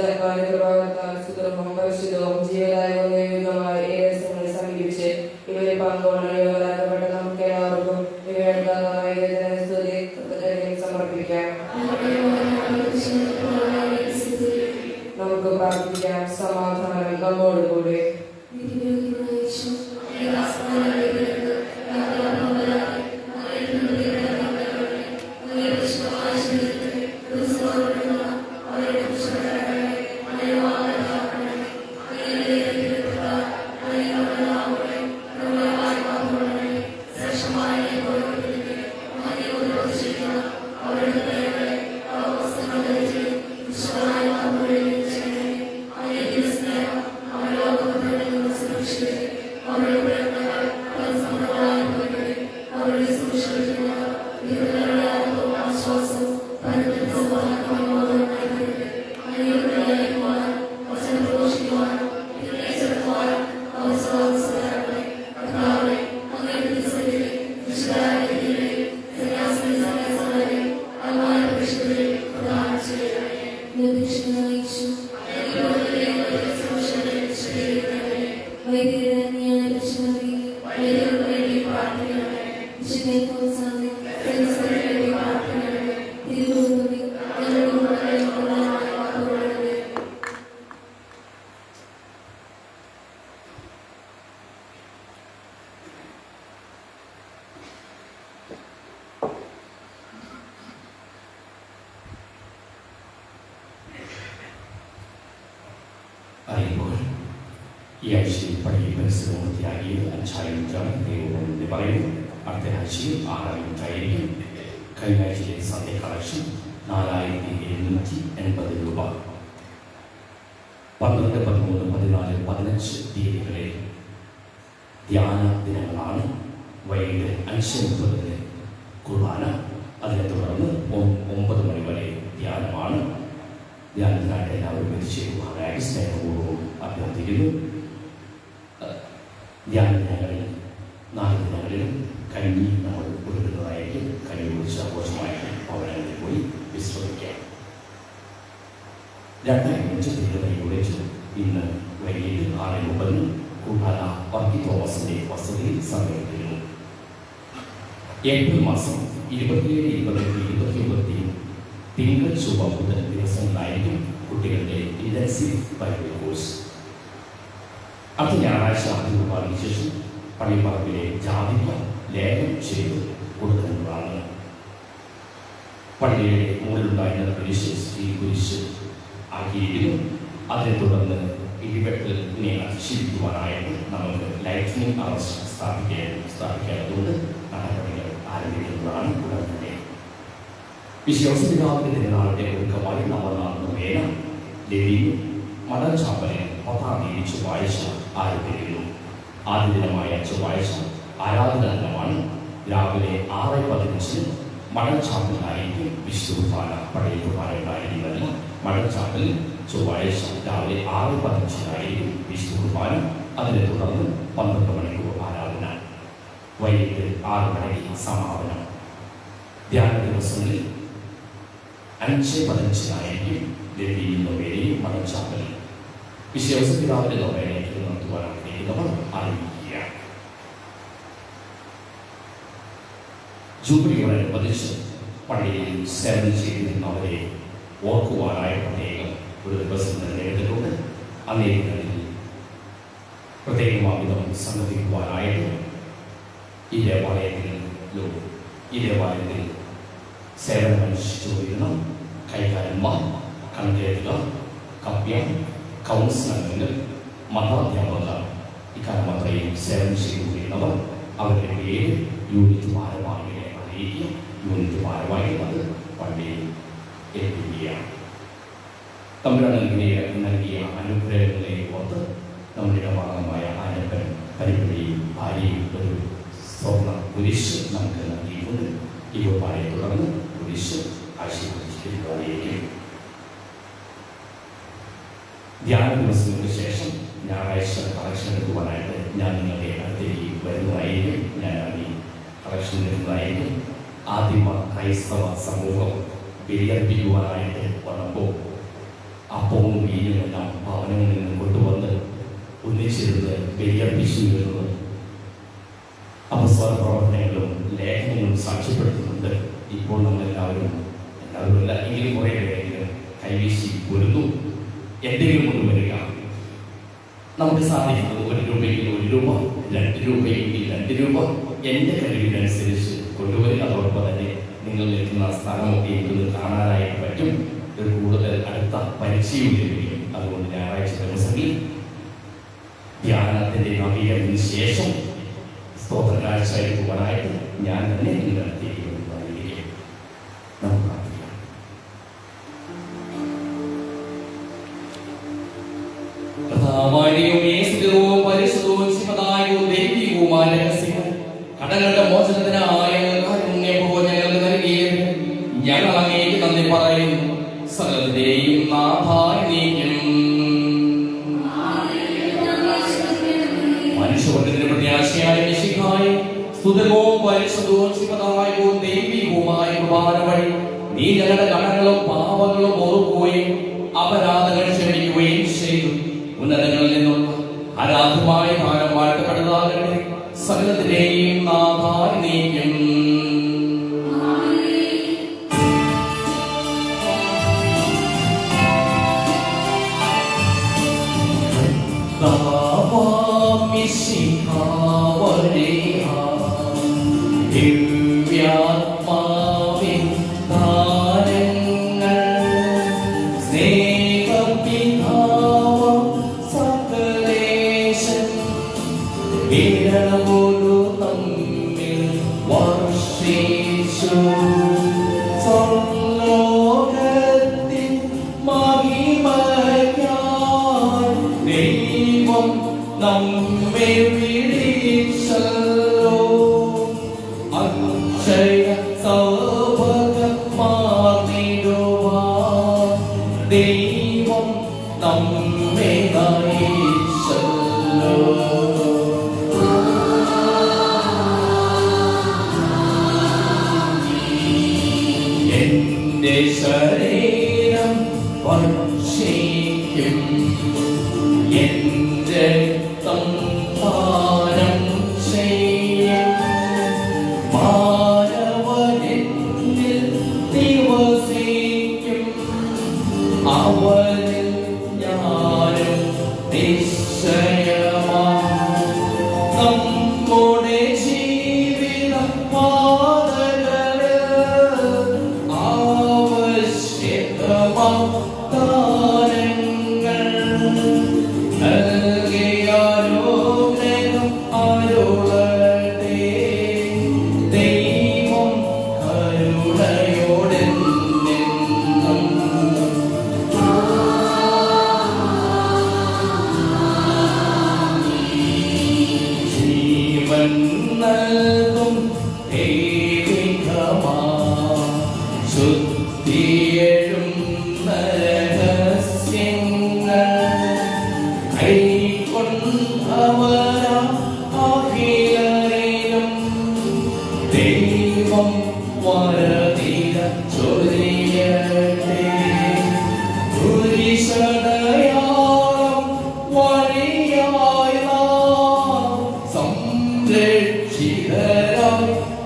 സുഖവും പരിശുദ്ധവും ജീവദായകവുമായ ഈ രഹസ്യങ്ങളെ സമീപിച്ച് ഇവരെ പങ്കുകൊണ്ടപ്പെട്ട നമുക്ക് എല്ലാവർക്കും ഇവയുടെ സ്തുതി സമർപ്പിക്കാം. നമുക്ക് പ്രാർത്ഥിക്കാം. സമാധാനം നമ്മോടുകൂടെ. അറിയുമ്പോൾ ഈ ആഴ്ചയിൽ പള്ളിയിൽ പരിസരമൂർത്തിയാകിയ 5,000 ദൈവമെന്ന് പറയുന്നു. അടുത്ത ആഴ്ചയിൽ 6,000 കഴിഞ്ഞ ആഴ്ചയിലെ സൺഡേ കളക്ഷൻ 4,780 രൂപ. 12, 13, 14, 15 തീയതികളിൽ ധ്യാന ദിനങ്ങളാണ്. വൈകിട്ട് 5:30 കുർബാന, അതിനെ തുടർന്ന് 9 മണി വരെ ധ്യാനമാണ്. ധ്യാനത്തിനായിട്ട് എല്ലാവരും എത്തിച്ചേരുവാനായി സ്നേഹപൂർവ്വം അഭ്യർത്ഥിക്കുന്നു. ധ്യാന ദിനങ്ങളിൽ 4 ദിനങ്ങളിലും കഞ്ഞി നമ്മൾ കൊടുക്കുന്നതായിരിക്കും. കഞ്ഞി കുടിച്ച് ആഘോഷമായിട്ട് ഭവനങ്ങളിൽ പോയി വിശ്രമിക്കാം. 2005 തിരുവനന്തപുരം വെച്ച് ഇന്ന് വൈകിട്ട് 6:30 കുർബാന വർക്കി തോമസിന്റെ വസതിയിൽ സംഘടിപ്പിക്കുന്നു. ഏപ്രിൽ മാസം 27, 28, 29 തിങ്കൾ, ചൊവ്വ, ബുധൻ ദിവസങ്ങളിലായിരിക്കും കുട്ടികളുടെ ഇന്റൻസീവ് ബൈബിൾ കോഴ്സ്. അടുത്ത ഞായറാഴ്ച ആദ്യ കുർബാനയ്ക്ക് ശേഷം പള്ളിപ്പറമ്പിലെ ജാതിക്ക ലേഖനം ചെയ്ത് കൊടുക്കുന്നതാണ്. പള്ളിയുടെ മുകളിലുണ്ടായിരുന്ന കുരിശ് ആക്കിയിരിക്കുന്നു. അതിനെ തുടർന്ന് ഇടിവെട്ടലിനെ അതിശീലിക്കുവാനായിട്ട് നമുക്ക് ലൈറ്റ്നിങ് അറസ്റ്റ് സ്ഥാപിക്കേണ്ടതുകൊണ്ട് നടപടികൾ ആരംഭിക്കുന്നതാണ്. ഉടൻ തന്നെ വിശ്വാസപിതാവിന്റെ തിരുനാളിന്റെ ഒരുക്കമായി നവനാളിന് വേല ലഭിക്കും. മടൽ ചാപ്പലിൽ 10-ാം തീയതി ചൊവ്വാഴ്ച ആരംഭിക്കുന്നു. ആദ്യ ദിനമായ ചൊവ്വാഴ്ച ആരാധന ദിനമാണ്. രാവിലെ 6:15 മടൽ ചാപ്പലിനായിരിക്കും വിശുദ്ധ കുർബാന. പള്ളിയിൽ കുർബാന ഉണ്ടായിരിക്കുന്നതല്ല. മടൽ ചാപ്പലിൽ ചൊവ്വാഴ്ച രാവിലെ 6:15 വിശുദ്ധ കുർബാന. അതിനെ തുടർന്ന് 12 മണിക്കൂർ ആരാധന. വൈകിട്ട് 6 മണിക്ക് സമാപനം. ധ്യാന ദിവസങ്ങളിൽ 5:15 ലഭിക്കുന്ന വേലയും മടച്ചാപ്പലിൽ വിശ്വാസപിതാവിന്റെ നോവേനയ്ക്ക് നടത്തുവാൻ ആഗ്രഹിക്കുന്നവർ ആരംഭിക്കുക. ജൂബിലിയോടനുബന്ധിച്ച് പള്ളിയിൽ സേവനം ചെയ്തിരുന്നവരെ ഓർക്കുവാനായി പ്രത്യേകം ഒരു ദിവസം നേരിട്ടുണ്ട്. അന്നേരങ്ങളിൽ പ്രത്യേകമാവിധം സംഘടിപ്പിക്കുവാനായിട്ട് ഈ ദേവാലയത്തിൽ സേവനമനുഷ്ഠിച്ചു വരുന്ന കൈകാരന്മാർ, കൺകേറ്റുകാർ, കപ്യം, കൗൺസിലർമാർ, മതാധ്യാപകർ, ഇക്കാര്യം അത്രയും സേവനം ചെയ്തു വരുന്നവർ അവരുടെ പേര് യൂണിറ്റ് ഭാരവാഹികളെ അറിയിക്കുക. യൂണിറ്റ് ഭാരവാഹികൾ അത് പള്ളിയിൽ ഏൽപ്പിക്കുകയാണ്. തമ്പുരാൻ നൽകിയ അനുഗ്രഹങ്ങളെ ഓർത്ത് നമ്മുടെ ഇടഭാഗമായ ആനപ്പൻ പരിപാടിയും ഭാര്യയും ഒരു സ്വർണ്ണ കുരിശ് നമുക്ക് നൽകിയിട്ടുണ്ട്. ഈ കുർബാനയെ തുടർന്ന് കുരിശ് ആശീർവദിച്ചിരിക്കുകയായിരിക്കും. ധ്യാന ദിവസങ്ങൾക്ക് ശേഷം ഞായറാഴ്ച കളക്ഷൻ എടുക്കുവാനായിട്ട് ഞാൻ നിങ്ങളുടെ അടുത്തേക്ക് വരുന്നതായിരിക്കും. ഞാൻ ഈ കളക്ഷൻ എടുക്കുന്നതായിരിക്കും. ആദിമ ക്രൈസ്തവ സമൂഹം ബലിയർപ്പിക്കുവാനായിട്ട് വന്നപ്പോൾ അപ്പവും ഭവനങ്ങളിൽ നിന്ന് കൊണ്ടുവന്ന് ഒന്നിച്ചിരുന്ന് ബലിയർപ്പിച്ചു വരുന്നത് അപസ്വര പ്രവർത്തനങ്ങളും ലേഖനങ്ങളും സാക്ഷ്യപ്പെടുത്തുന്നുണ്ട്. ഇപ്പോൾ നമ്മളെല്ലാവരും അല്ല എങ്കിലും കുറേ പേരെങ്കിലും കൈവീശി വരുന്നു. എന്തെങ്കിലും കൊണ്ടുവരിക. നമുക്ക് സാധിക്കുന്നത് 1 രൂപയെങ്കിൽ 1 രൂപ, 2 രൂപയെങ്കിൽ 2 രൂപ എൻ്റെ കഴിവിനനുസരിച്ച് കൊണ്ടുവരിക. അതോടൊപ്പം തന്നെ നിങ്ങൾ നിൽക്കുന്ന സ്ഥലമൊക്കെ ഇരുന്ന് കാണാനായിട്ട് പറ്റും. ഒരു കൂടുതൽ അടുത്ത പരിചയം ലഭിക്കും. അതുകൊണ്ട് ഞായറാഴ്ച ദിവസങ്ങളിൽ ധ്യാനത്തിൻ്റെ നവീകരണത്തിന് ശേഷം സ്തോത്ര കാഴ്ച എടുക്കുവാനായിട്ട് ഞാൻ തന്നെ നിങ്ങളെത്തിയിരിക്കും. നമുക്ക് പ്രാർത്ഥിക്കാം. കടങ്ങളുടെ മോചനത്തിനായ ഞങ്ങൾക്ക് നൽകിയത് ഞങ്ങൾ അങ്ങേക്ക് നന്ദി പറയുന്നു. സകലത്തിന്റെയും നാഥായും മനുഷ്യവർഗത്തിന്റെ പ്രത്യാശയായ മിശിഹായെ സ്തുതകവും പരിശുദ്ധവും ശിവദായകവും ദൈവികവുമായ കുർബാന വഴി നീ ഞങ്ങളുടെ കടങ്ങളും പാപങ്ങളും ഓർക്കുകയും അപരാധങ്ങൾ ക്ഷമിക്കുകയും ചെയ്തു. ഉന്നതങ്ങളിൽ നിന്നുള്ള ആരാധമായ ഭാരം വാഴ്ത്തപ്പെടുന്നതാകട്ടെ. സകലത്തിന്റെയും നാഥായി നീക്കും. ദിവ്യാത്മാവിൻ താരങ്ങൾ സ്നേഹപിതാവം സകലേശൻ ഇടമൊരു തമ്മിൽ വർഷിച്ചു. സ്വർലോകത്തിൻ മഹിമയ്ക്കായി ദൈവം നമ്മെ വിളിച്ചല്ലോ. അക്ഷയ സൗഭഗമാർന്നിടുവാൻ ദൈവം നമ്മെ നയിച്ചല്ലോ. എന്റെ ശരീരം ഭക്ഷിക്കും, എന്റെ പാനം ചെയ്യും. മാനവനിൽ ദിവസിക്കും, അവനിൽ ഞാനും നിശ്ചയമാണ്. നമ്മുടെ ജീവിത പാതകളിൽ ആവശ്യകമാം ദാനങ്ങൾ നൽകിയാലോഗ്രഹം അരുളട്ടെ. ദൈവം കരുണയോടെ നിന്നും ജീവൻ നൽകും ദൈവികമാ ശുദ്ധിയേഴും രഹസ്യങ്ങൾ കൈക്കൊണ്ടവരാ അഖിലരിലും ദൈവം വരദിന ചൊരിയട്ടെ. കുരിശടയാളം വഴിയായി നാം സംരക്ഷിതരായി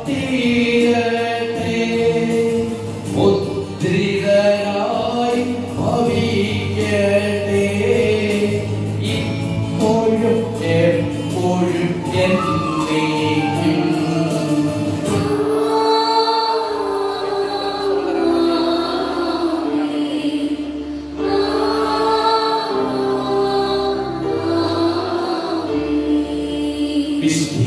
തീരട്ടെ. മുദ്രിതരായി ഭവിക്കട്ടെ. ഇപ്പോഴും എപ്പോഴും എന്നേക്കും. വിശുദ്ധ